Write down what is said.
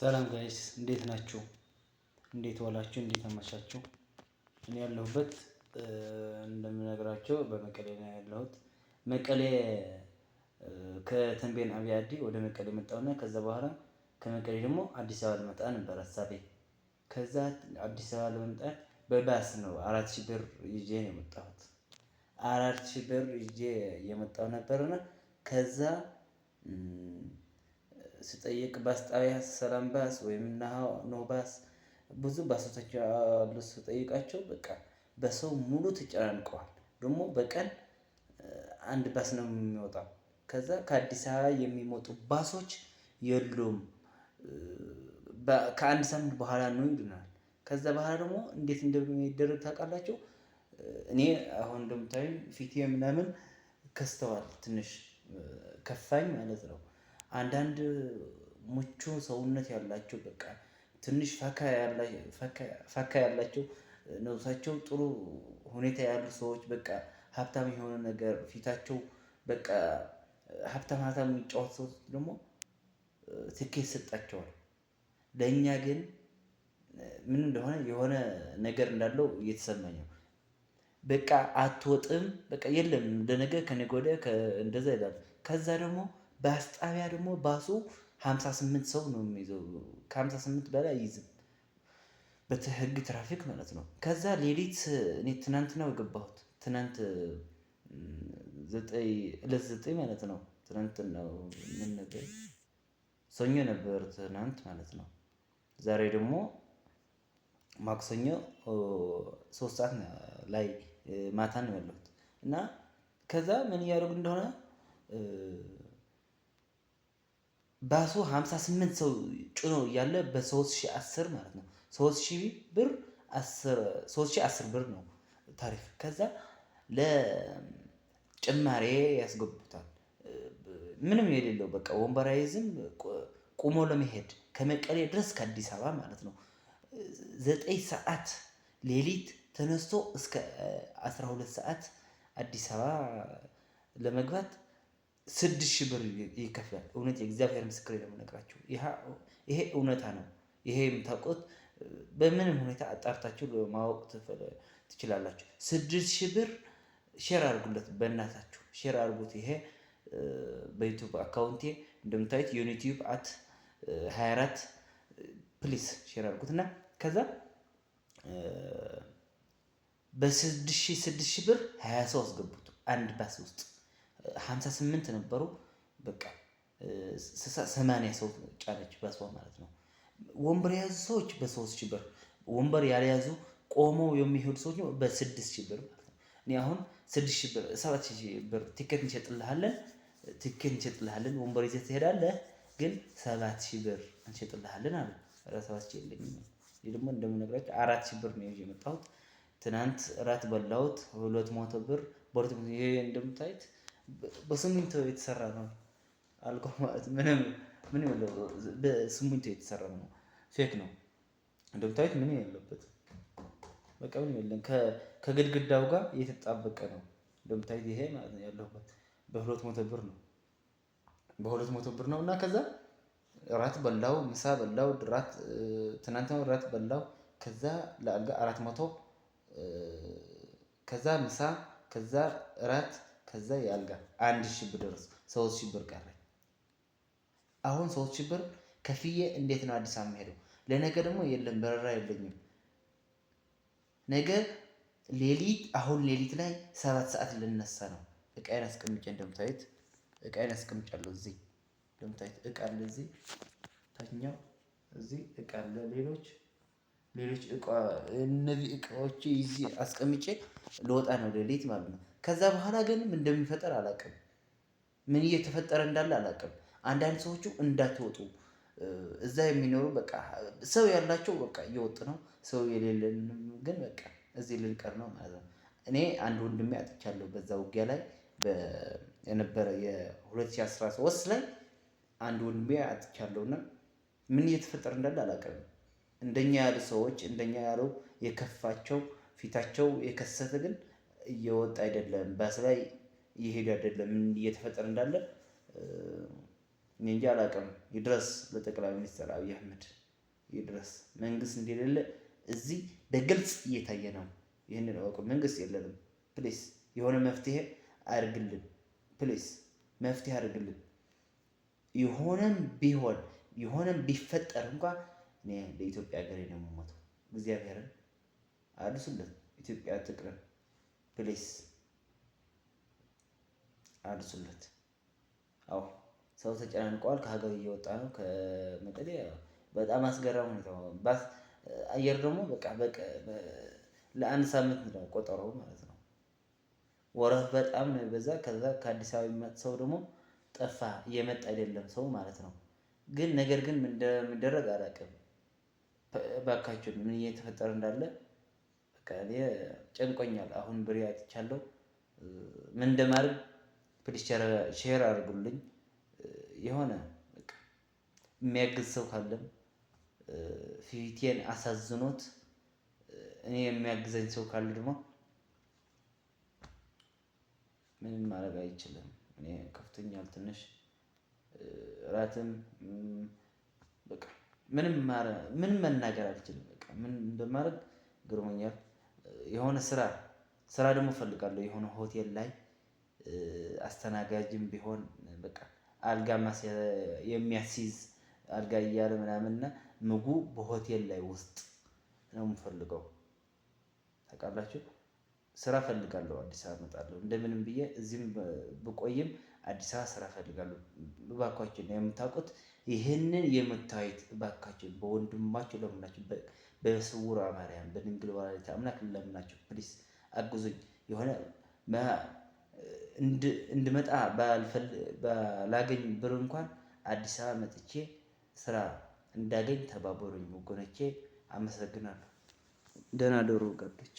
ሰላም ጋይስ እንዴት ናችሁ? እንዴት ዋላችሁ? እንዴት አመሻችሁ? እኔ ያለሁበት እንደምነግራቸው በመቀሌ ነው ያለሁት። መቀሌ ከተንቤን አብያዲ ወደ መቀሌ መጣሁና ከዛ በኋላ ከመቀሌ ደግሞ አዲስ አበባ ልመጣ ነበር ሀሳቤ። ከዛ አዲስ አበባ ለመምጣት በባስ ነው 4000 ብር ይዤ ነው የመጣሁት። 4000 ብር ይዤ የመጣሁ ነበርና ከዛ ስጠይቅ ባስ ጣቢያ ሰላም ባስ ወይም ኖ ባስ ብዙ ባሶች አሉ። ስጠይቃቸው በቃ በሰው ሙሉ ተጨናንቀዋል። ደግሞ በቀን አንድ ባስ ነው የሚወጣው። ከዛ ከአዲስ አበባ የሚመጡ ባሶች የሉም። ከአንድ ሳምንት በኋላ ነው ይሉናል። ከዛ በኋላ ደግሞ እንዴት እንደሚደረግ ታውቃላችሁ? እኔ አሁን እንደምታዩኝ ፊቴ ምናምን ከስተዋል፣ ትንሽ ከፋኝ ማለት ነው። አንዳንድ ምቹ ሰውነት ያላቸው በቃ ትንሽ ፈካ ያላቸው ነፍሳቸው ጥሩ ሁኔታ ያሉ ሰዎች በቃ ሀብታም የሆነ ነገር ፊታቸው በቃ ሀብታም የሚጫወት ሰው ደግሞ ትኬት ይሰጣቸዋል። ለእኛ ግን ምን እንደሆነ የሆነ ነገር እንዳለው እየተሰማኝ ነው። በቃ አትወጥም፣ በቃ የለም እንደነገ ከነገ ወዲያ እንደዛ ይላል። ከዛ ደግሞ ባስ ጣቢያ ደግሞ ባሱ 58 ሰው ነው የሚይዘው። ከ58 በላይ አይይዝም በህግ ትራፊክ ማለት ነው። ከዛ ሌሊት እኔ ትናንት ነው የገባሁት። ትናንት 9 ማለት ነው። ትናንት ነው ምን ነበር? ሰኞ ነበር ትናንት ማለት ነው። ዛሬ ደግሞ ማክሰኞ 3 ሰዓት ላይ ማታ ነው ያለሁት። እና ከዛ ምን እያደረጉ እንደሆነ ባሱ 58 ሰው ጭኖ እያለ በ3010 ማለት ነው 3000 ብር 3010 ብር ነው ታሪፍ። ከዛ ለጭማሬ ያስገቡታል። ምንም የሌለው በቃ ወንበር አይዝም። ቁሞ ለመሄድ ከመቀሌ ድረስ ከአዲስ አበባ ማለት ነው 9 ሰዓት ሌሊት ተነስቶ እስከ 12 ሰዓት አዲስ አበባ ለመግባት 6000 ብር ይከፍላል። እውነት የእግዚአብሔር ምስክር ነው የምነግራችሁ። ይሄ እውነታ ነው። ይሄ የምታውቁት በምንም ሁኔታ አጣርታችሁ ማወቅ ትችላላችሁ። 6000 ብር ሼር አድርጉለት፣ በእናታችሁ ሼር አድርጉት። ይሄ በዩቲዩብ አካውንቴ እንደምታዩት ዩኒቲዩብ አት 24 ፕሊስ ሼር አድርጉት እና ከዛ በ6000 ብር 20 ሰው አስገቡት። አንድ ባስ ውስጥ 58 ነበሩ። በቃ 80 ሰው ጫነች ባሷ ማለት ነው። ወንበር የያዙ ሰዎች በ3000 ብር፣ ወንበር ያልያዙ ቆመው የሚሄዱ ሰዎች በ6000 ብር ማለት ነው። እኔ አሁን 6000 ብር 7000 ብር ቲኬት እንሸጥልሃለን ወንበር ይዘህ ትሄዳለህ፣ ግን 7000 ብር እንሸጥልሃለን አሉ። 7000 የለኝም። ይሄ ደግሞ እንደምነግራችሁ 4000 ብር ነው ይዤ የመጣሁት። ትናንት እራት በላሁት 200 ብር። ይሄ እንደምታዩት በሲሚንቶ የተሰራ ነው አልጋው ማለት ምንም የለው። በሲሚንቶ የተሰራ ነው፣ ፌክ ነው እንደምታዩት። ምንም የለበት በቃ ምንም የለም። ከግድግዳው ጋር የተጣበቀ ነው እንደምታዩት። ይሄ ማለት ነው ያለሁበት በ200 ብር ነው፣ በ200 ብር ነው። እና ከዛ እራት በላው፣ ምሳ በላው፣ ትናንትና እራት በላው። ከዛ ለአልጋ 400፣ ከዛ ምሳ፣ ከዛ እራት፣ ከዛ የአልጋ 1000 ብር ደረስ። 3000 ብር ቀረኝ። አሁን 3000 ብር ከፍዬ እንዴት ነው አዲስ አበባ የምሄደው? ለነገ ደግሞ የለም በረራ የለኝም። ነገ አሁን ሌሊት ላይ 7 ሰዓት ልነሳ ነው። እቃዬን አስቀምጬ እንደምታዩት እቃዬን አስቀምጫለሁ። እዚህ እንደምታዩት እቃ አለ፣ እዚህ ታችኛው እዚህ እቃ አለ። ሌሎች እነዚህ እቃዎች እዚህ አስቀምጬ ልወጣ ነው ሌሊት ማለት ነው። ከዛ በኋላ ግን ምን እንደሚፈጠር አላውቅም። ምን እየተፈጠረ እንዳለ አላውቅም። አንዳንድ ሰዎቹ እንዳትወጡ እዛ የሚኖሩ በቃ ሰው ያላቸው በቃ እየወጡ ነው። ሰው የሌለን ግን በቃ እዚህ ልንቀር ነው ማለት ነው። እኔ አንድ ወንድሜ አጥቻለሁ በዛ ውጊያ ላይ የነበረ የ2013 ላይ አንድ ወንድሜ አጥቻለሁና ምን እየተፈጠረ እንዳለ አላውቅም። እንደኛ ያሉ ሰዎች እንደኛ ያለው የከፋቸው ፊታቸው የከሰተ ግን እየወጣ አይደለም፣ ባስ ላይ እየሄዱ አይደለም። ምን እየተፈጠረ እንዳለ እኔ እንጂ አላውቅም። ይድረስ ለጠቅላይ ሚኒስትር አብይ አህመድ ይድረስ። መንግስት እንደሌለ እዚህ በግልጽ እየታየ ነው። ይህንን እወቁ። መንግስት የለንም። ፕሊስ የሆነ መፍትሄ አድርግልን። ፕሊስ መፍትሄ አድርግልን። የሆነም ቢሆን የሆነም ቢፈጠር እንኳን እኔ ለኢትዮጵያ ሀገሬ ነው የምሞተው። እግዚአብሔርን አድሱለት። ኢትዮጵያ ትቅረብ። ፕሊስ አድሱለት። አዎ ሰው ተጨናንቀዋል። ከሀገር እየወጣ ነው ከመቀሌ። በጣም አስገራሚ ሁኔታ። አየር ደግሞ በቃ ለአንድ ሳምንት ነው ቆጠረው ማለት ነው። ወረፍ በጣም ነው የበዛ። ከዛ ከአዲስ አበባ የሚመጣ ሰው ደግሞ ጠፋ፣ እየመጣ አይደለም ሰው ማለት ነው። ግን ነገር ግን ምን እንደሚደረግ አላውቅም። ባካችሁ ምን እየተፈጠረ እንዳለ በቃ እኔ ጨንቆኛል። አሁን ብሬ አጥቻለሁ። ምን እንደማድረግ ፕሊስ ሼር አድርጉልኝ። የሆነ በቃ የሚያግዝ ሰው ካለም ፊቴን አሳዝኖት እኔ የሚያግዘኝ ሰው ካለ ደግሞ ምንም ማድረግ አይችልም። እኔ ከፍቶኛል ትንሽ እራትም በቃ ምንም መናገር አልችልም። በቃ ምን እንደማደርግ ግርሞኛል። የሆነ ስራ ደግሞ እፈልጋለሁ። የሆነ ሆቴል ላይ አስተናጋጅም ቢሆን በቃ አልጋ የሚያስይዝ አልጋ እያለ ምናምንና ምግቡ በሆቴል ላይ ውስጥ ነው የምፈልገው። ታውቃላችሁ ስራ እፈልጋለሁ። አዲስ አበባ እመጣለሁ እንደምንም ብዬ እዚህም ብቆይም አዲስ አበባ ስራ እፈልጋለሁ። እባካችሁ ነው የምታውቁት ይህንን የምታዩት እባካችሁ በወንድማችሁ ለምናችሁ በስውሯ ማርያም በድንግል ወላዲተ አምላክ ለምናችሁ ፕሊስ አግዙኝ። የሆነ እንድመጣ ባላገኝ ብር እንኳን አዲስ አበባ መጥቼ ስራ እንዳገኝ ተባበሩኝ ወገኖቼ። አመሰግናለሁ። ደህና ደሩ ጋዶች።